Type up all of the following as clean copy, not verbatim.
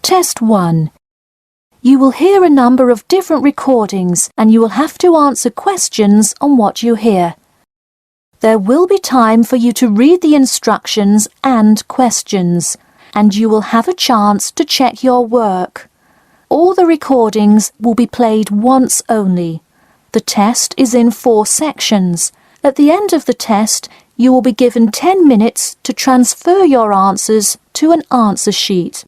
Test 1. You will hear a number of different recordings and you will have to answer questions on what you hear. There will be time for you to read the instructions and questions, and you will have a chance to check your work. All the recordings will be played once only. The test is in 4 sections. At the end of the test, you will be given 10 minutes to transfer your answers to an answer sheet.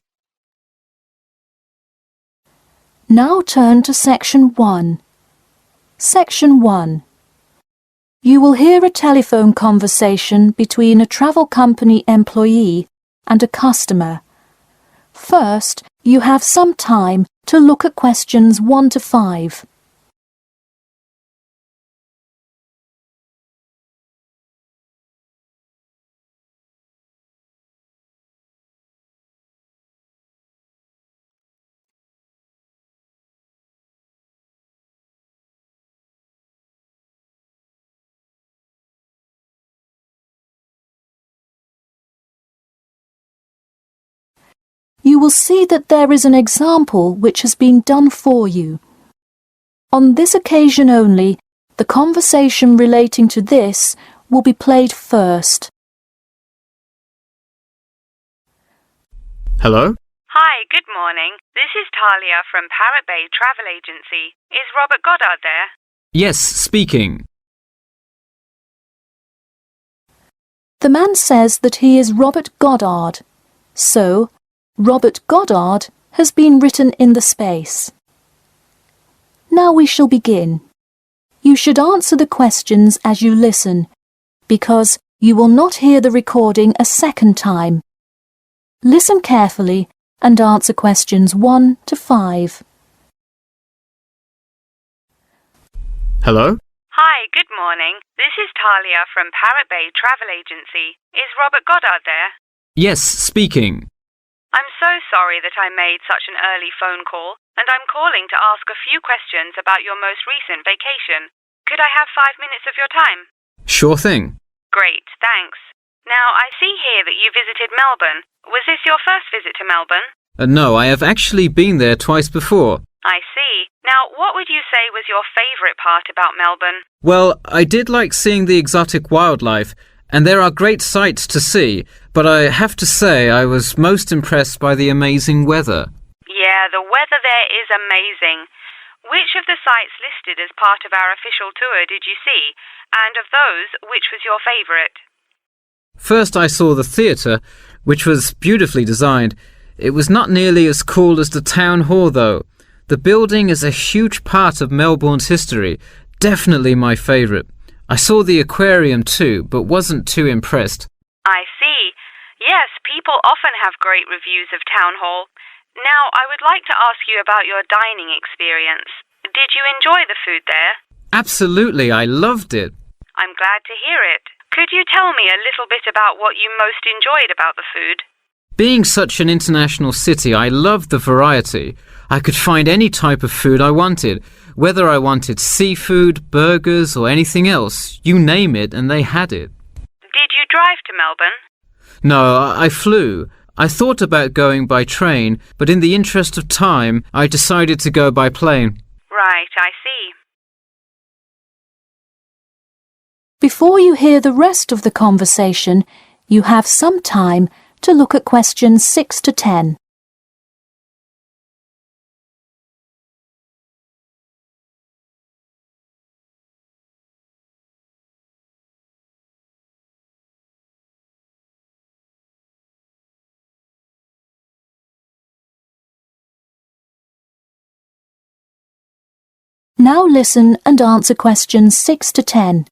Now turn to Section 1. Section 1. You will hear a telephone conversation between a travel company employee and a customer. First, you have some time to look at questions 1 to 5. You will see that there is an example which has been done for you. On this occasion only, the conversation relating to this will be played first. Hello? Hi, good morning. This is Talia from Parrot Bay Travel Agency. Is Robert Goddard there? Yes, speaking. The man says that he is Robert Goddard. So, Robert Goddard has been written in the space. Now we shall begin. You should answer the questions as you listen, because you will not hear the recording a second time. Listen carefully and answer questions 1 to 5. Hello? Hi, good morning. This is Talia from Parrot Bay Travel Agency. Is Robert Goddard there? Yes, speaking. I'm so sorry that I made such an early phone call, and I'm calling to ask a few questions about your most recent vacation. Could I have 5 minutes of your time? Sure thing. Great, thanks. Now, I see here that you visited Melbourne. Was this your first visit to Melbourne? No, I have actually been there twice before. I see. Now, what would you say was your favourite part about Melbourne? Well, I did like seeing the exotic wildlife, and there are great sights to see, but I have to say I was most impressed by the amazing weather. Yeah, the weather there is amazing. Which of the sites listed as part of our official tour did you see? And of those, which was your favourite? First I saw the theatre, which was beautifully designed. It was not nearly as cool as the town hall, though. The building is a huge part of Melbourne's history. Definitely my favourite. I saw the aquarium too, but wasn't too impressed. I see. Yes, people often have great reviews of Town Hall. Now, I would like to ask you about your dining experience. Did you enjoy the food there? Absolutely, I loved it. I'm glad to hear it. Could you tell me a little bit about what you most enjoyed about the food? Being such an international city, I loved the variety. I could find any type of food I wanted, whether I wanted seafood, burgers, or anything else. You name it, and they had it. Did you drive to Melbourne? No, I flew. I thought about going by train, but in the interest of time, I decided to go by plane. Right, I see. Before you hear the rest of the conversation, you have some time to look at questions 6 to 10. Now listen and answer questions 6 to 10.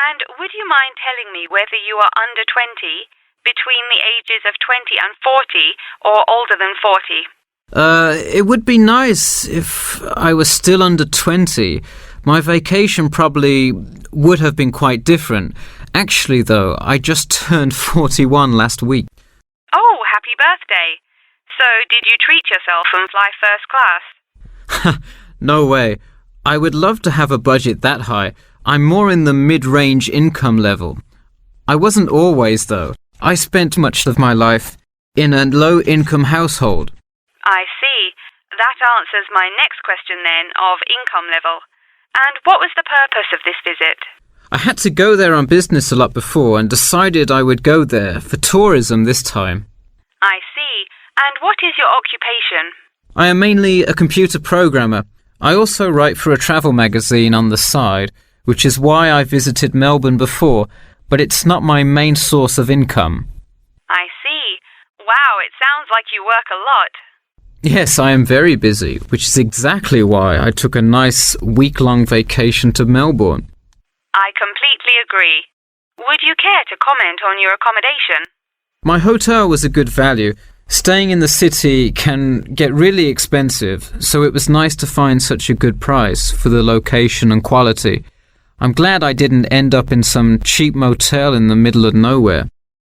And would you mind telling me whether you are under 20, between the ages of 20 and 40, or older than 40? It would be nice if I was still under 20. My vacation probably would have been quite different. Actually, though, I just turned 41 last week. Oh, happy birthday. So, did you treat yourself and fly first class? No way. I would love to have a budget that high. I'm more in the mid-range income level. I wasn't always, though. I spent much of my life in a low-income household. I see. That answers my next question then, of income level. And what was the purpose of this visit? I had to go there on business a lot before and decided I would go there for tourism this time. I see. And what is your occupation? I am mainly a computer programmer. I also write for a travel magazine on the side, which is why I visited Melbourne before, but it's not my main source of income. I see. Wow, it sounds like you work a lot. Yes, I am very busy, which is exactly why I took a nice week-long vacation to Melbourne. I completely agree. Would you care to comment on your accommodation? My hotel was a good value. Staying in the city can get really expensive, so it was nice to find such a good price for the location and quality. I'm glad I didn't end up in some cheap motel in the middle of nowhere.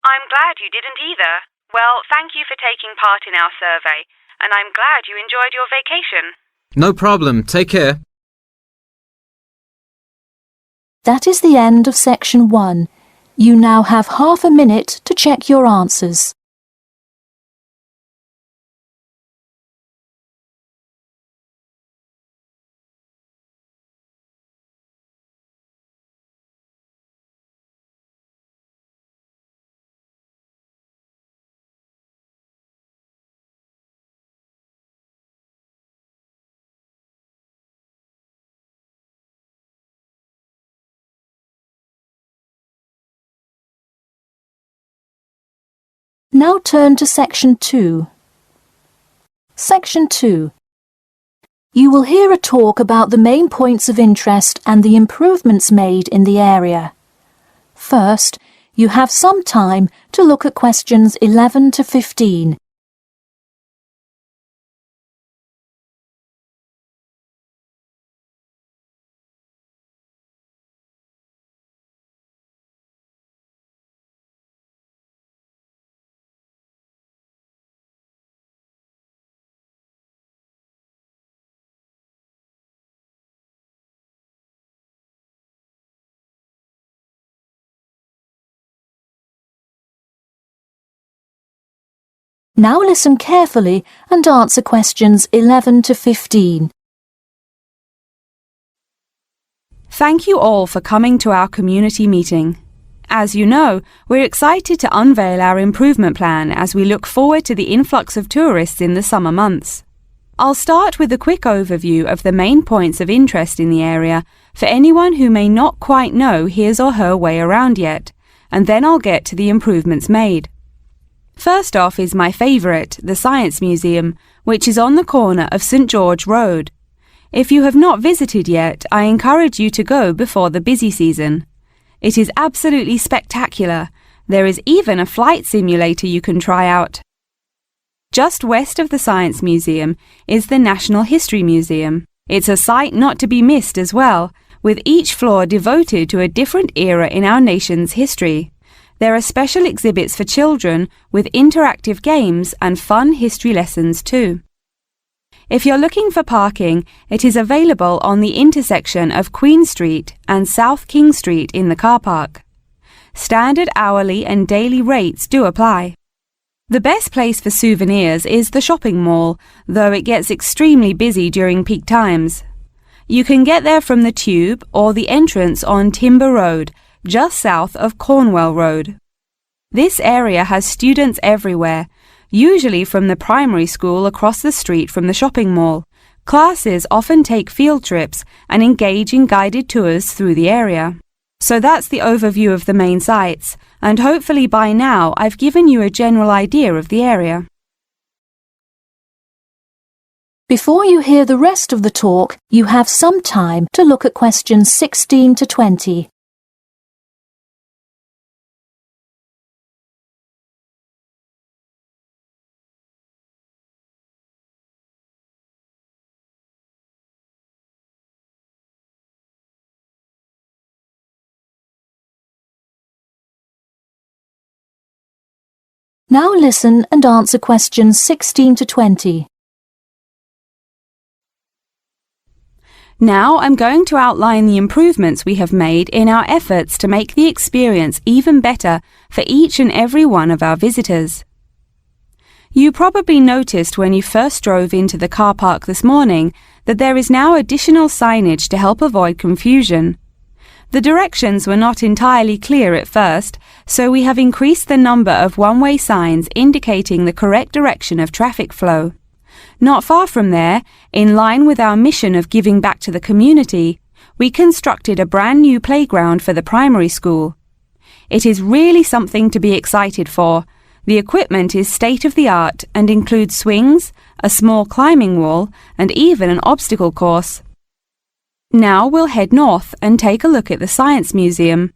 I'm glad you didn't either. Well, thank you for taking part in our survey, and I'm glad you enjoyed your vacation. No problem. Take care. That is the end of section 1. You now have half a minute to check your answers. Now turn to section 2. Section 2. You will hear a talk about the main points of interest and the improvements made in the area. First, you have some time to look at questions 11 to 15. Now listen carefully and answer questions 11 to 15. Thank you all for coming to our community meeting. As you know, we're excited to unveil our improvement plan as we look forward to the influx of tourists in the summer months. I'll start with a quick overview of the main points of interest in the area for anyone who may not quite know his or her way around yet, and then I'll get to the improvements made. First off is my favourite, the Science Museum, which is on the corner of St George Road. If you have not visited yet, I encourage you to go before the busy season. It is absolutely spectacular. There is even a flight simulator you can try out. Just west of the Science Museum is the National History Museum. It's a sight not to be missed as well, with each floor devoted to a different era in our nation's history. There are special exhibits for children with interactive games and fun history lessons too. If you're looking for parking, it is available on the intersection of Queen Street and South King Street in the car park. Standard hourly and daily rates do apply. The best place for souvenirs is the shopping mall, though it gets extremely busy during peak times. You can get there from the Tube or the entrance on Timber Road, just south of Cornwell Road. This area has students everywhere, usually from the primary school across the street from the shopping mall. Classes often take field trips and engage in guided tours through the area. So that's the overview of the main sites, and hopefully by now I've given you a general idea of the area. Before you hear the rest of the talk, you have some time to look at questions 16 to 20. Now listen and answer questions 16 to 20. Now I'm going to outline the improvements we have made in our efforts to make the experience even better for each and every one of our visitors. You probably noticed when you first drove into the car park this morning that there is now additional signage to help avoid confusion. The directions were not entirely clear at first, so we have increased the number of one-way signs indicating the correct direction of traffic flow. Not far from there, in line with our mission of giving back to the community, we constructed a brand new playground for the primary school. It is really something to be excited for. The equipment is state-of-the-art and includes swings, a small climbing wall, and even an obstacle course. Now we'll head north and take a look at the Science Museum.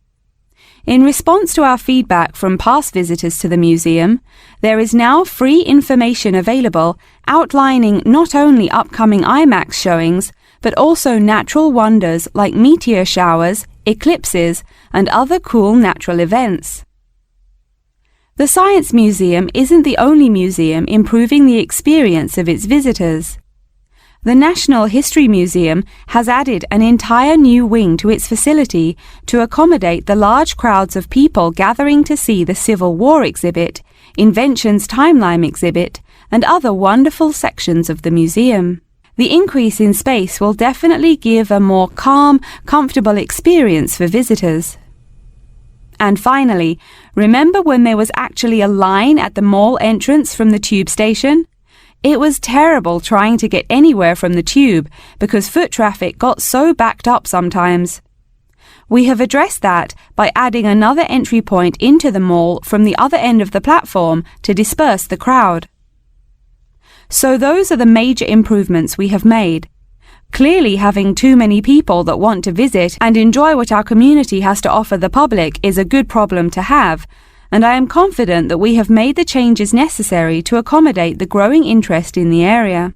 In response to our feedback from past visitors to the museum, there is now free information available outlining not only upcoming IMAX showings, but also natural wonders like meteor showers, eclipses, and other cool natural events. The Science Museum isn't the only museum improving the experience of its visitors. The National History Museum has added an entire new wing to its facility to accommodate the large crowds of people gathering to see the Civil War exhibit, Inventions Timeline exhibit, and other wonderful sections of the museum. The increase in space will definitely give a more calm, comfortable experience for visitors. And finally, remember when there was actually a line at the mall entrance from the tube station? It was terrible trying to get anywhere from the tube because foot traffic got so backed up sometimes. We have addressed that by adding another entry point into the mall from the other end of the platform to disperse the crowd. So those are the major improvements we have made. Clearly, having too many people that want to visit and enjoy what our community has to offer the public is a good problem to have, and I am confident that we have made the changes necessary to accommodate the growing interest in the area.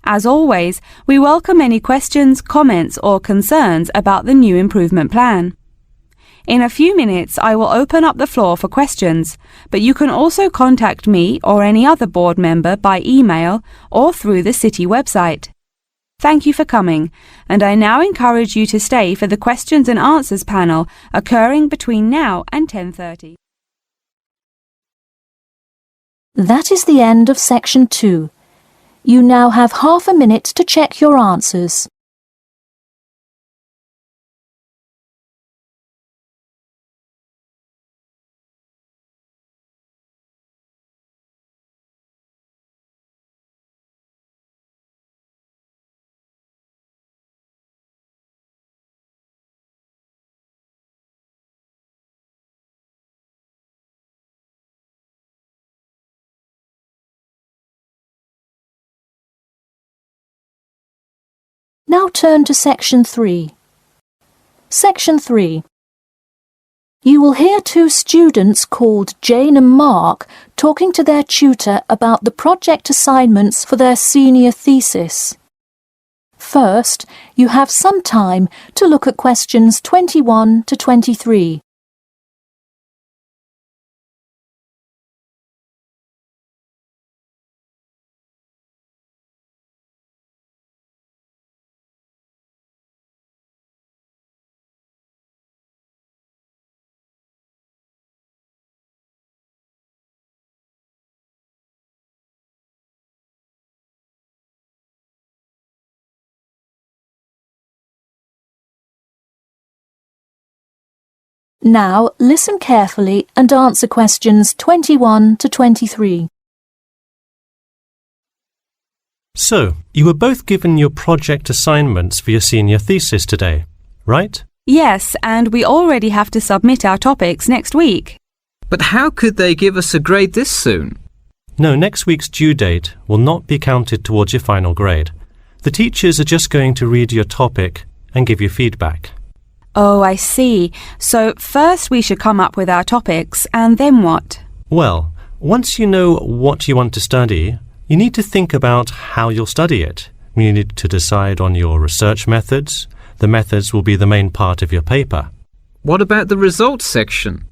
As always, we welcome any questions, comments, or concerns about the new improvement plan. In a few minutes, I will open up the floor for questions, but you can also contact me or any other board member by email or through the city website. Thank you for coming, and I now encourage you to stay for the questions and answers panel occurring between now and 10:30. That is the end of section 2. You now have half a minute to check your answers. Now turn to section 3. Section 3. You will hear two students called Jane and Mark talking to their tutor about the project assignments for their senior thesis. First, you have some time to look at questions 21 to 23. Now listen carefully and answer questions 21 to 23. So, you were both given your project assignments for your senior thesis today, right? Yes, and we already have to submit our topics next week. But how could they give us a grade this soon? No, next week's due date will not be counted towards your final grade. The teachers are just going to read your topic and give you feedback. Oh, I see. So first we should come up with our topics, and then what? Well, once you know what you want to study, you need to think about how you'll study it. You need to decide on your research methods. The methods will be the main part of your paper. What about the results section?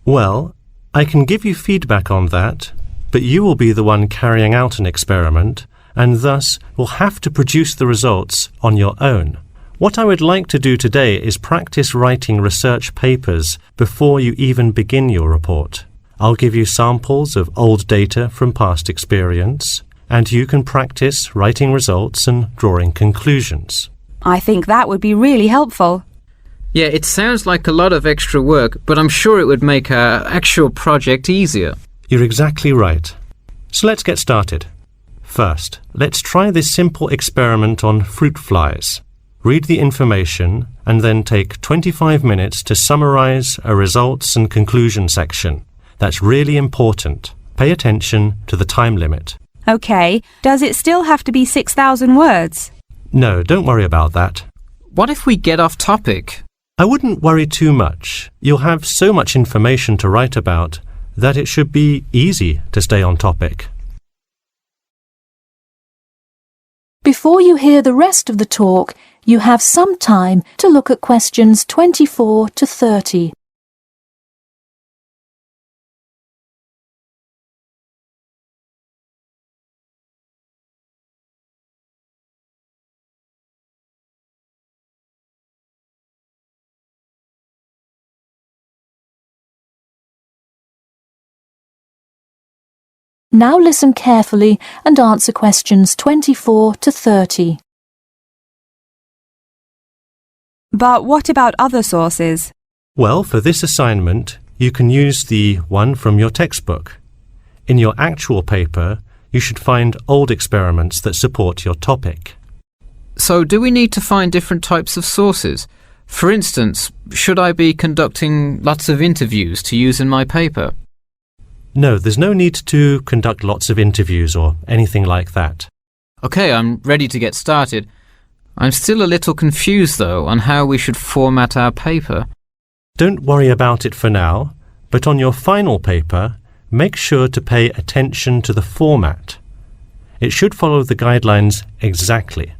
Well, I can give you feedback on that, but you will be the one carrying out an experiment, and thus will have to produce the results on your own. What I would like to do today is practice writing research papers before you even begin your report. I'll give you samples of old data from past experience, and you can practice writing results and drawing conclusions. I think that would be really helpful. Yeah, it sounds like a lot of extra work, but I'm sure it would make our actual project easier. You're exactly right. So let's get started. First, let's try this simple experiment on fruit flies. Read the information and then take 25 minutes to summarize a results and conclusion section. That's really important. Pay attention to the time limit. OK, does it still have to be 6,000 words? No, don't worry about that. What if we get off topic? I wouldn't worry too much. You'll have so much information to write about that it should be easy to stay on topic. Before you hear the rest of the talk, you have some time to look at questions 24 to 30. Now listen carefully and answer questions 24 to 30. But what about other sources? Well, for this assignment, you can use the one from your textbook. In your actual paper, you should find old experiments that support your topic. So do we need to find different types of sources? For instance, should I be conducting lots of interviews to use in my paper? No, there's no need to conduct lots of interviews or anything like that. OK, I'm ready to get started. I'm still a little confused, though, on how we should format our paper. Don't worry about it for now, but on your final paper, make sure to pay attention to the format. It should follow the guidelines exactly.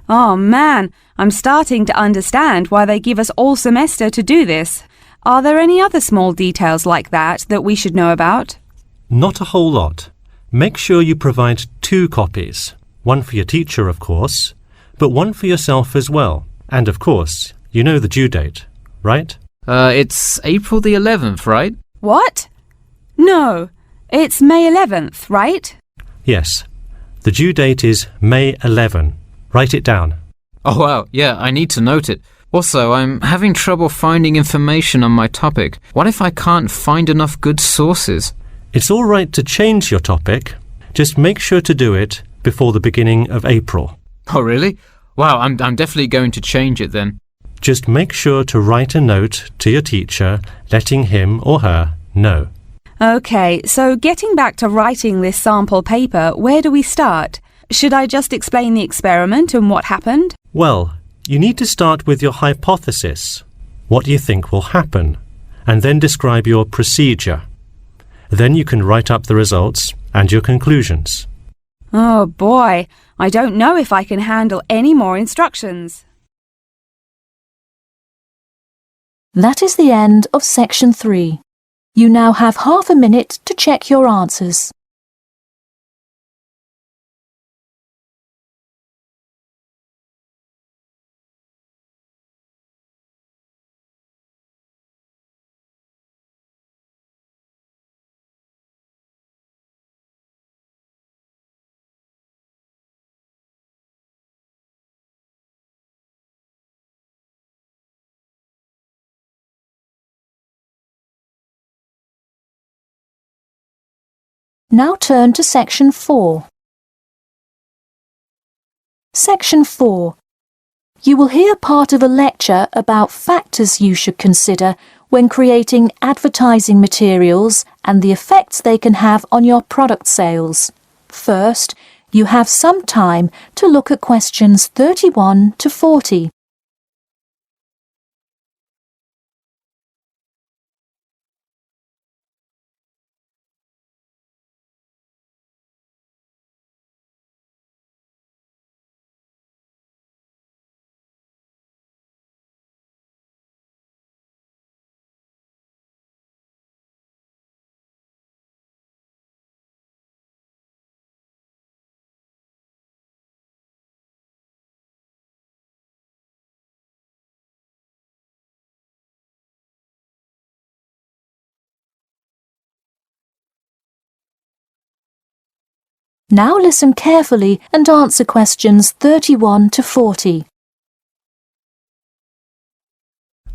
Oh man, I'm starting to understand why they give us all semester to do this. Are there any other small details like that we should know about? Not a whole lot. Make sure you provide 2 copies. One for your teacher, of course, but one for yourself as well. And of course, you know the due date, right? It's April the 11th, right? What? No, it's May 11th, right? Yes. The due date is May 11. Write it down. Oh wow, yeah, I need to note it. Also, I'm having trouble finding information on my topic. What if I can't find enough good sources? It's all right to change your topic. Just make sure to do it before the beginning of April. Oh really? Wow, I'm definitely going to change it then. Just make sure to write a note to your teacher letting him or her know. OK, so getting back to writing this sample paper, where do we start? Should I just explain the experiment and what happened? Well, you need to start with your hypothesis. What you think will happen, and then describe your procedure. Then you can write up the results and your conclusions. Oh boy, I don't know if I can handle any more instructions. That is the end of section 3. You now have half a minute to check your answers. Now turn to section 4. Section 4. You will hear part of a lecture about factors you should consider when creating advertising materials and the effects they can have on your product sales. First, you have some time to look at questions 31 to 40. Now listen carefully and answer questions 31 to 40.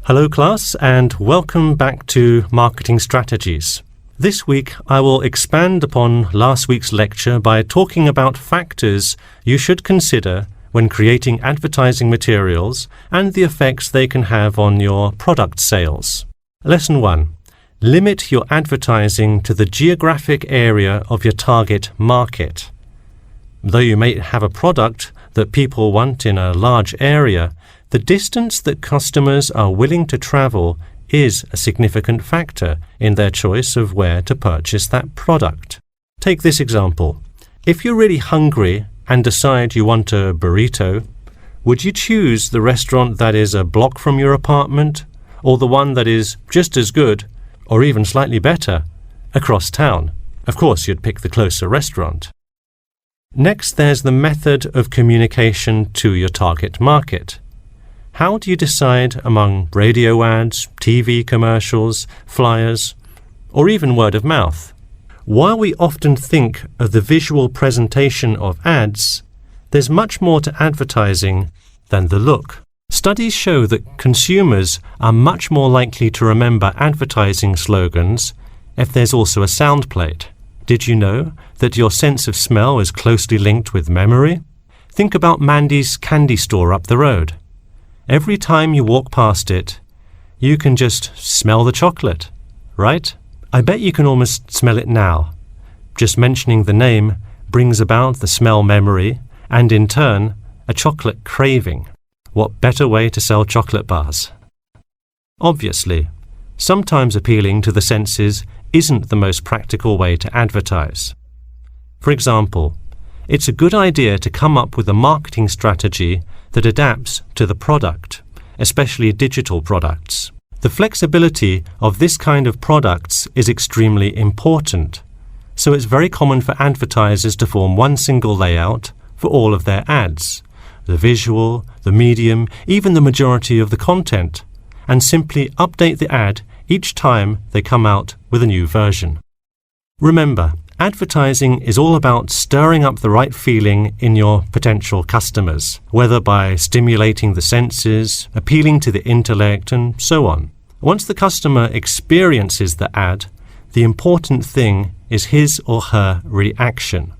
Hello class, and welcome back to Marketing Strategies. This week I will expand upon last week's lecture by talking about factors you should consider when creating advertising materials and the effects they can have on your product sales. Lesson 1. Limit your advertising to the geographic area of your target market. Though you may have a product that people want in a large area, the distance that customers are willing to travel is a significant factor in their choice of where to purchase that product. Take this example. If you're really hungry and decide you want a burrito, would you choose the restaurant that is a block from your apartment, or the one that is just as good, or even slightly better, across town? Of course, you'd pick the closer restaurant. Next, there's the method of communication to your target market. How do you decide among radio ads, TV commercials, flyers, or even word of mouth? While we often think of the visual presentation of ads, there's much more to advertising than the look. Studies show that consumers are much more likely to remember advertising slogans if there's also a sound plate. Did you know that your sense of smell is closely linked with memory? Think about Mandy's candy store up the road. Every time you walk past it, you can just smell the chocolate, right? I bet you can almost smell it now. Just mentioning the name brings about the smell memory and, in turn, a chocolate craving. What better way to sell chocolate bars? Obviously, sometimes appealing to the senses isn't the most practical way to advertise. For example, it's a good idea to come up with a marketing strategy that adapts to the product, especially digital products. The flexibility of this kind of products is extremely important, so it's very common for advertisers to form one single layout for all of their ads, the visual, the medium, even the majority of the content, and simply update the ad each time they come out with a new version. Remember, advertising is all about stirring up the right feeling in your potential customers, whether by stimulating the senses, appealing to the intellect, and so on. Once the customer experiences the ad, the important thing is his or her reaction.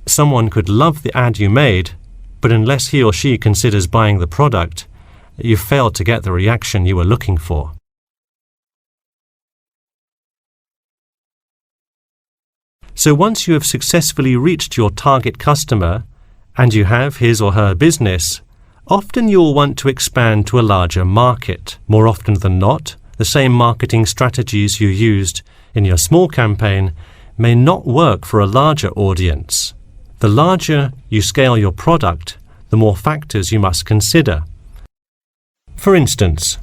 Someone could love the ad you made, but unless he or she considers buying the product, you've failed to get the reaction you were looking for. So once you have successfully reached your target customer, and you have his or her business, often you'll want to expand to a larger market. More often than not, the same marketing strategies you used in your small campaign may not work for a larger audience. The larger you scale your product, the more factors you must consider. For instance,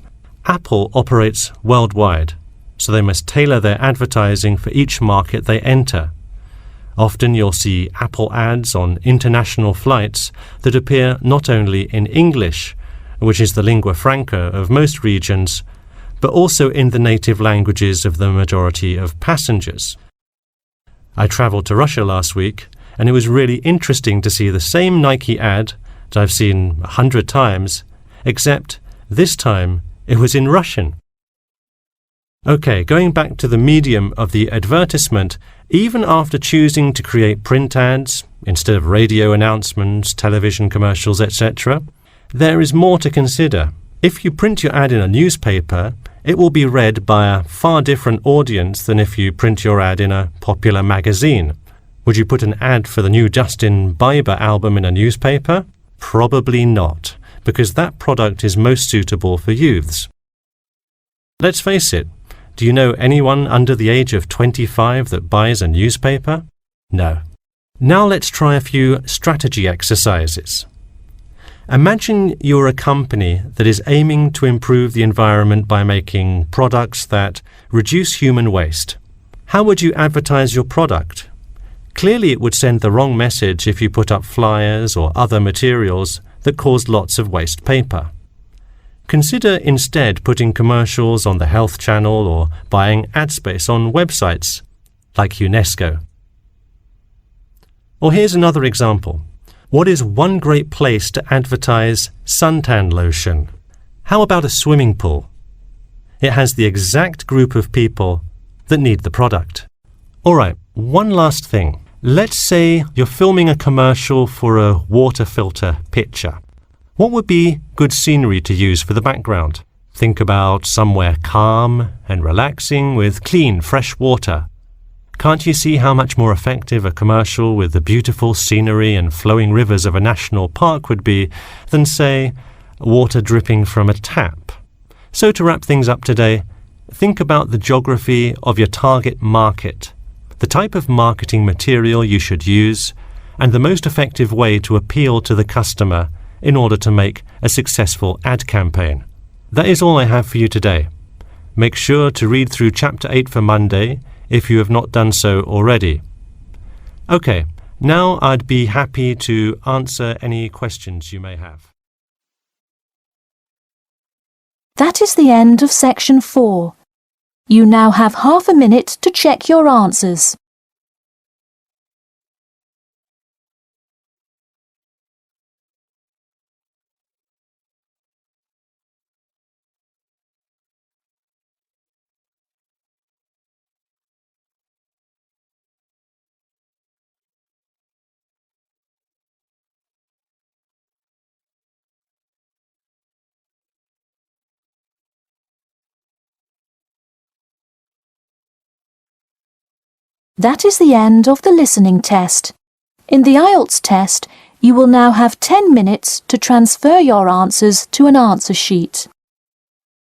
Apple operates worldwide, so they must tailor their advertising for each market they enter. Often you'll see Apple ads on international flights that appear not only in English, which is the lingua franca of most regions, but also in the native languages of the majority of passengers. I travelled to Russia last week, and it was really interesting to see the same Nike ad that I've seen 100 times, except this time it was in Russian. Okay, going back to the medium of the advertisement, even after choosing to create print ads instead of radio announcements, television commercials, etc., there is more to consider. If you print your ad in a newspaper, it will be read by a far different audience than if you print your ad in a popular magazine. Would you put an ad for the new Justin Bieber album in a newspaper? Probably not, because that product is most suitable for youths. Let's face it, do you know anyone under the age of 25 that buys a newspaper? No. Now let's try a few strategy exercises. Imagine you're a company that is aiming to improve the environment by making products that reduce human waste. How would you advertise your product? Clearly it would send the wrong message if you put up flyers or other materials that cause lots of waste paper. Consider instead putting commercials on the Health Channel or buying ad space on websites like UNESCO. Or here's another example. What is one great place to advertise suntan lotion? How about a swimming pool? It has the exact group of people that need the product. All right, one last thing. Let's say you're filming a commercial for a water filter pitcher. What would be good scenery to use for the background? Think about somewhere calm and relaxing with clean, fresh water. Can't you see how much more effective a commercial with the beautiful scenery and flowing rivers of a national park would be than, say, water dripping from a tap? So to wrap things up today, think about the geography of your target market, the type of marketing material you should use, and the most effective way to appeal to the customer in order to make a successful ad campaign. That is all I have for you today. Make sure to read through Chapter 8 for Monday if you have not done so already. Okay, now I'd be happy to answer any questions you may have. That is the end of section 4. You now have half a minute to check your answers. That is the end of the listening test. In the Ielts test, you will now have 10 minutes to transfer your answers to an answer sheet.